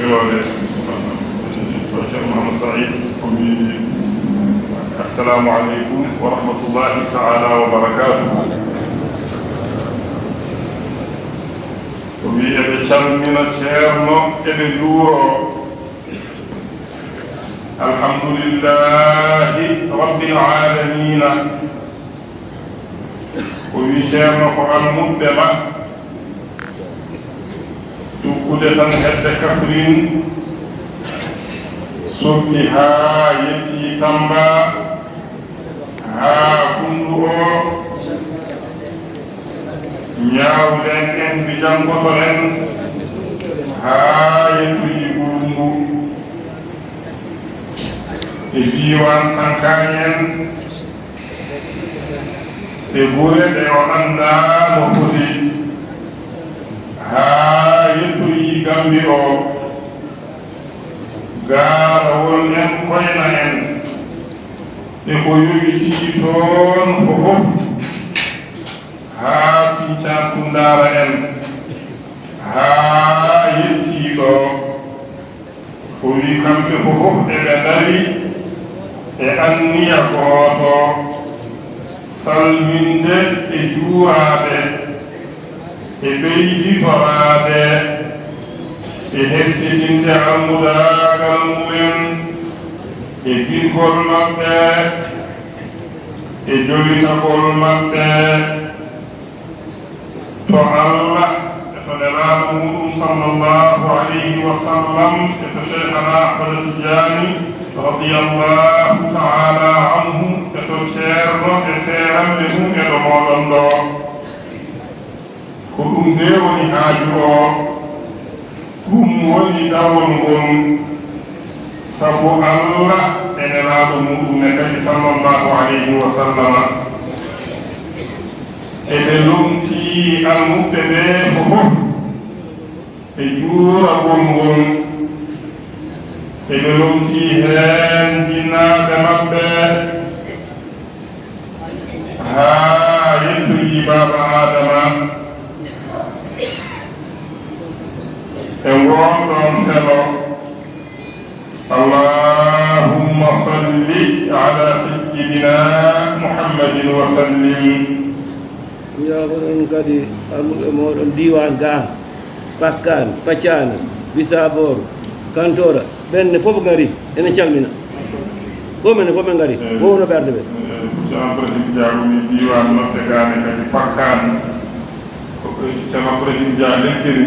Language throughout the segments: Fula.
Cheikh Mouhamed Saïd assalamu aleykum wa rahmatullahi taala wa barakatuh. Ko wi eɓe calmina ceerno eɓe juuro alhamdulillahi rabbil alamina. Ko wi ceerno ko almuɓɓe ma tukkude tan hedde Kafrine sokki haa yetti Tamba haa Kundu o ñaawden en mbi janngoto en haa yettoyi Ɓuuɗngu e diiwan Sankañi en e gure ɗe o anndaa no foti haa yettoyi Gambi o gaarawol en koyna en e ko yogitii toon fof haa Sinthiane Koundara en haa yettii ɗo. Ko wi kamɓe fof eɓe dari e anniya gooto salminde e juuraade e ɓeyditoraade e hesɗitinde almudaagal mumen e girgol maɓɓe e jolitagol maɓɓe to Allah e to nelaaɗo muɗum sallallahu alayhi wa sallam e to cheikhana Ahmada Tidiani radiyallahu taala anhu e to ceerno e seeranɓe mum e ɗo moɗon ɗo. Ko ɗum nde woni haaju o, ɗum woni dawol ngol, sabu Allah e nelaaɗo muɗum ne kadi sallallahu alayhi wa sallama eɓe lomtii almuɓɓe ɓe fof e juuragol ngol, eɓe lomtii heen jinnaaɓe maɓɓe haa yettoyii Baaba Adama e wonɗon felo. Allahumma salli ala sayyidina Muhammadin wa sallim. Jaɓoɗon kadi almuɓe moɗon diwan ga Pakkane Paccane Bisabor Kantora ɓenne fof gari ene calmina komene fof ɓe gari wowno ɓerde ɓe ceerno Ibrahima Dia woni diwan maɓɓe gane kadi Pakkane ceerno Ibrahima Dia leltiri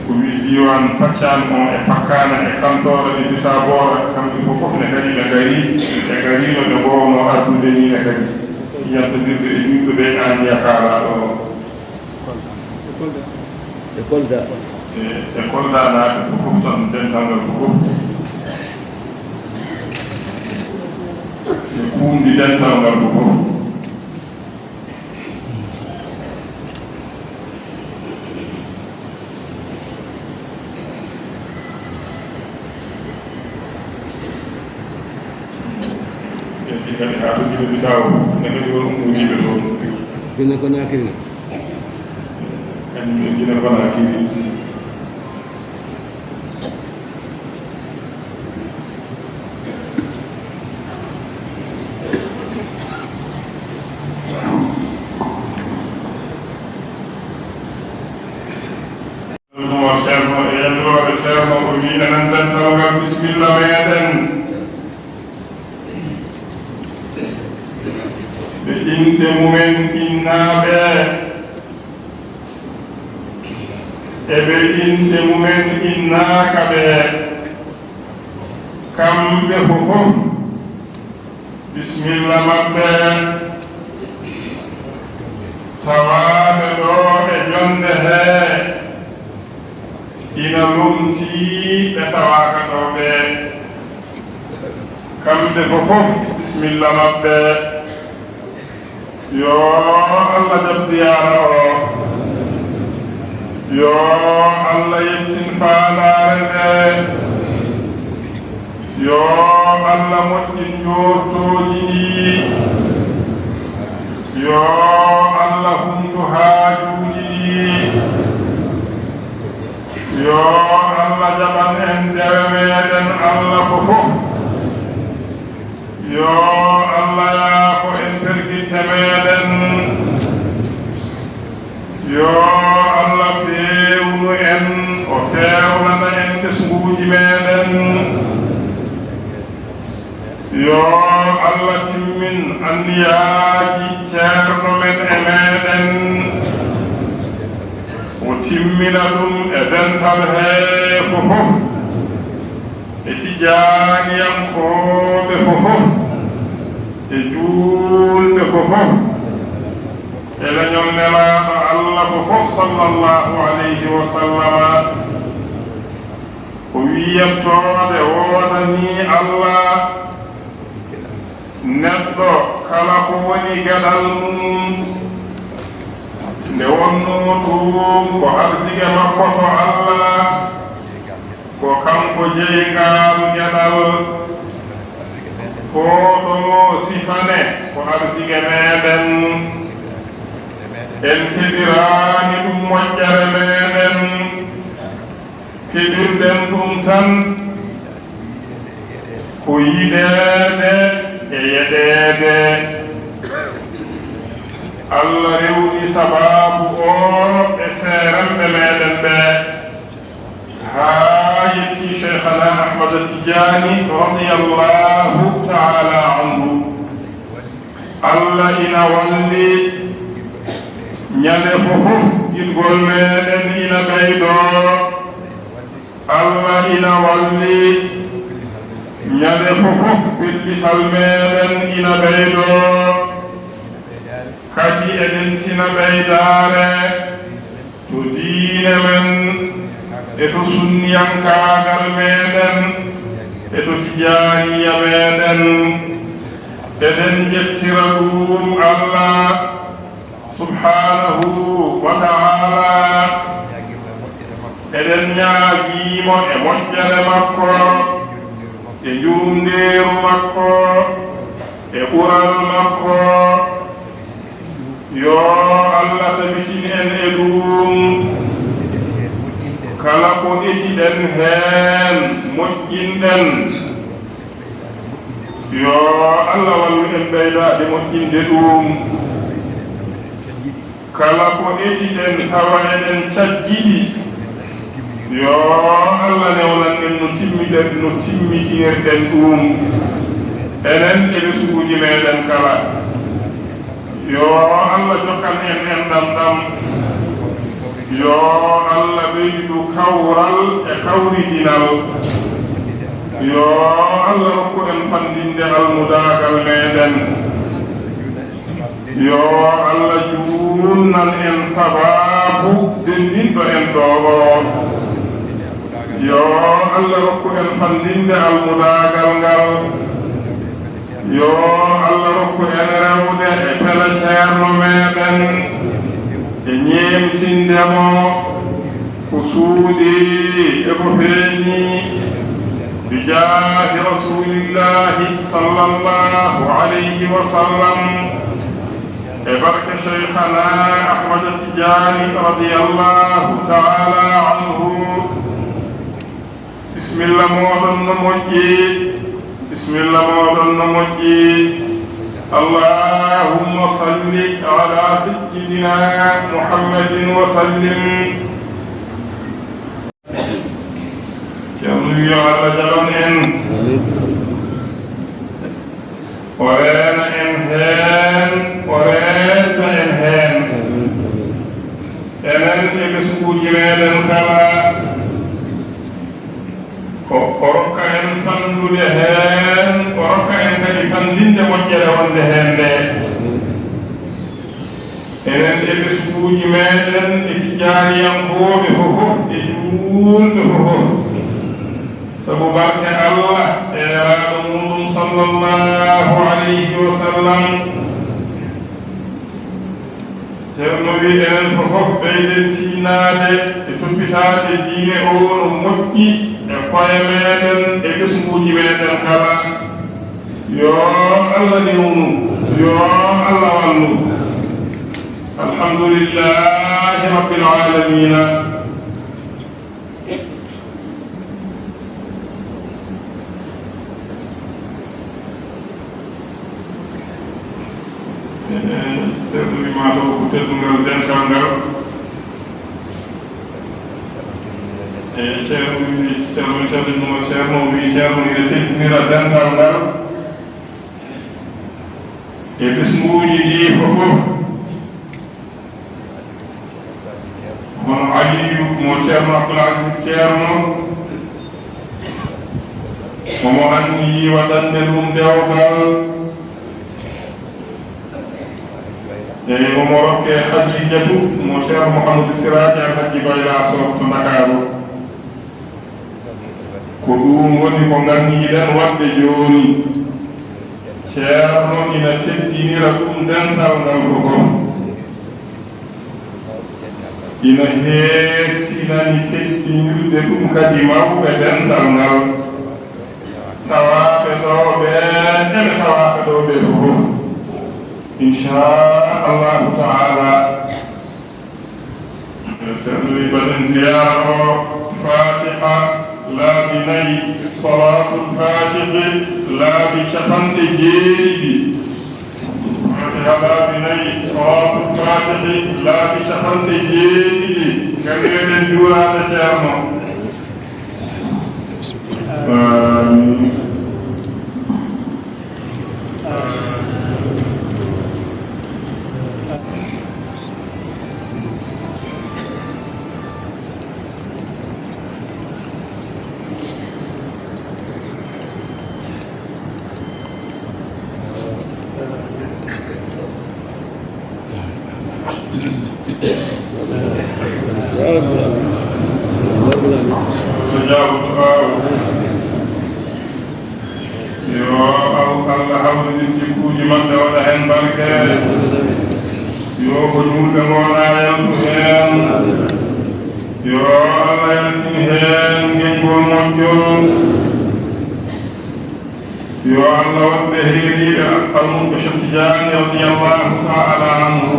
ko wi diwan Paccane on e Pakkane e Kantora e Bisabor kamɓe fof ne kadi ɓe gari ɓe garino ɓe mbowno ardude ni ne kadi yaltodirde e yimɓe ɓe an yakaraɗo e Kolda e Kolda naaɓe fof tan dental ngal fof e kuumdi dental ngal fof. Kadi haa to Guinée Bissau ne kadi won ummojiɓe toon Guinée Conakry kañum e Guinée Conakry ceerno e yalluɓe ceerno o wi enen dental ngal bisimilla meɗen ɓe inde mumen innaaɓe eɓe inde mumen innaaka ɓe kamɓe fof bisimilla maɓɓe tawaaɓe ɗo e jonde hee ina lomtii ɓe tawaaka ɗo ɓe kamɓe fof bisimilla maɓɓe. Yo Allah jab ziyara o, yo Allah yettin faalaare nde, yo Allah moƴƴin jortooji ɗi, yo Allah humtu haajuuji ɗi, yo Allah jaɓan en yo Allah fewnu en o fewnana en ɓesguuji meɗen yo Allah timmin anniyaaji ceerno men e meɗen o timmina ɗum e dental hee fofof e tijaaniyankoɓe fofof e juulɓe fofof e leñol nelaaɗo Allah fofof sallallahu alayhi wa sallama ko wiyettoode woodani Allah neɗɗo kala ko woni geɗal mum nde wonnoo ɗum ko arsige makko to Allah ko kanko jeyngaalu geɗal ko ɗo sifane ko arsige meɗen en keɓiraani ɗum moƴƴere meɗen keɓirɗen ɗum tan ko yiɗeede e yeɗeede Allah rewni sababu o e seeremɓe meɗen ɓe haa yetti cheikhana ahmada tidiani radiyallahu taala anhu Allah ina walli ñande fofof gilgol meɗen ina ɓeydo Allah ina walli ñande fofof billital meɗen ina ɓeydo kadi eɗen tina ɓeydaare to diine men e to sunniyankaagal meɗen e to tijaaniya meɗen eɗen jettira ɗum Allah subhanahu wa ta'ala eɗen ñaagiimo e moƴƴere makko e njurundeeru makko e ɓural makko yo Allah tabitini en e ɗum kala ko etiɗen heen moƴƴinɗen yo Allah wallu en ɓeydaade moƴƴinde ɗum kala ko etiɗen tawa eɗen cajjiɗi yo Allah newnan en no timmitinirɗen ɗum enen e ɓesguuji meɗen kala yo Allah jokkan en enɗam yo Allah ɓeydu kawral e kawridinal yo Allah rokku en fandinde almudagal meɗen yo Allah juunnan en sababu dendinɗo en ɗoɗo yo Allah rokku en fandinde almudagal ngal yo Allah rokku en rewde e pele ceerno meɗen e ñeemtindemo ko suuɗi e ko feeñi bijaahi rasulillahi sallallahu alayhi wa sallam e barke cheikhana ahmada tidiani radiyallahu taala anhu bisimilla moɗon no moƴƴi bisimilla moɗon no moƴƴi اللهم صل على سيدنا محمد وسلم يا على جلون ان ورين انهان ورين انهان انن يبسكو جمالا خلا وركا ان فندو لهان وركا ان فندين moƴƴere wonde hende enen e ɓesguuji meɗen e tijaaniyankoɓe fofof e juulɓe fofof sabu barke Allah e nelaɗo muɗum sallallahu alayhi wa sallam ceerno wi enen fofof ɓeyden tiinaade e toppitaade diine o no moƴƴi e koye meɗen e ɓesguuji meɗen kala yo Allah newnu yo Allah wallu alhamdulillahi rabbil alamina tedduɗi ma ɗo ko teddungal dental ngal ceerno callinnoma ceerno wi ceerno ina teddinira dental ngal e ɓesnguuji ɗi fof hono aliyu mo ceerno abdoul asis ceerno omo anni waɗande ɗum dewgal eyi omo rokke hadijatu mo ceerno mouhamadou siraji al hadji bayla sow to Dakaru ko ɗum woni ko nganniɗen wadde jooni ceerno ina teddinira ɗum dental ngal fof ina heettinani teddinirde ɗum kadi mawɓe dental ngal tawaaɓe ɗo ɓe eɓe tawaaɓe ɗo ɓe fof inchallahu taala ceerno wi mbaɗen ziyara o fatiha laabi nayi salatul fatihi laabi capanɗe jeeɗiɗi fatiha laabi nayi salatul fatihi laabi capanɗe jeeɗiɗi ngam eɗen juurade ceerno Allah hawridir jikkuuji maɓɓe waɗa heen barke yo ko julɓe ngona yaltu heen yo Allah yaltini heen ngeñgol moƴƴol yo Allah waɗɓe heeriɓe almumɓe Cheikh Tidiane radiyallahu taala anhu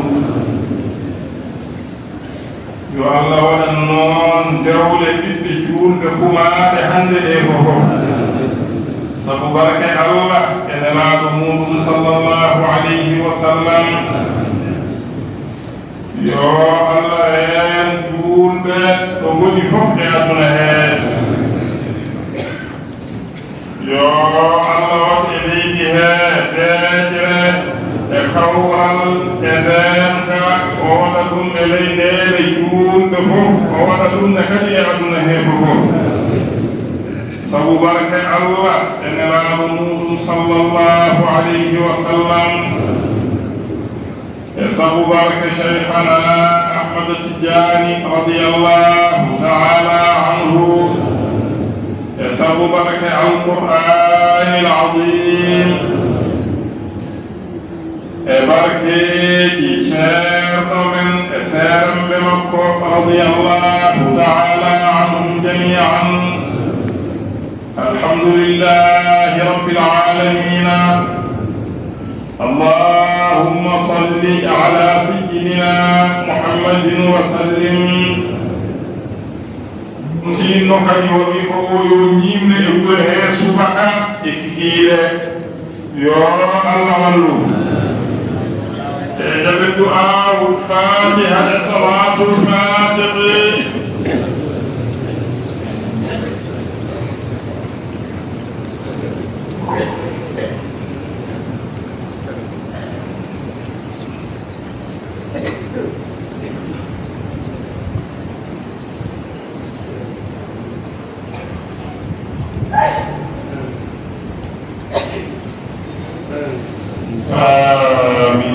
yo Allah waɗan noon dewle ɓiɓɓe julɓe kumaaɓe hannde ɗe fof sabu barke Allah e nelaaɗo muɗum sallallahu alayhi wa sallam yo Allah heen julɓe ɗo ngoni fof e aduna heen yo Allah wat e leydi hee deeƴre e kawral e ndenka o waɗa ɗum e ley ndeele julɓe fof o waɗa ɗum ne kadi e aduna hee fof sabu barke Allah e nelaaɗo muɗum sallallahu alayhi wa sallam e sabu barke cheikhana Ahmad Tidiane radiyallahu taala anhu e sabu barke alqur'ani al-azim e barkeji ceerno men e seeremɓe makko radiyallahu taala anhum jami'an الحمد لله رب العالمين اللهم صل على سيدنا محمد وسلم مسلم كي يوريكو يونيم لأوله سبحا إكيلة يا الله والله جب الدعاء الفاتحة صلاة الفاتحة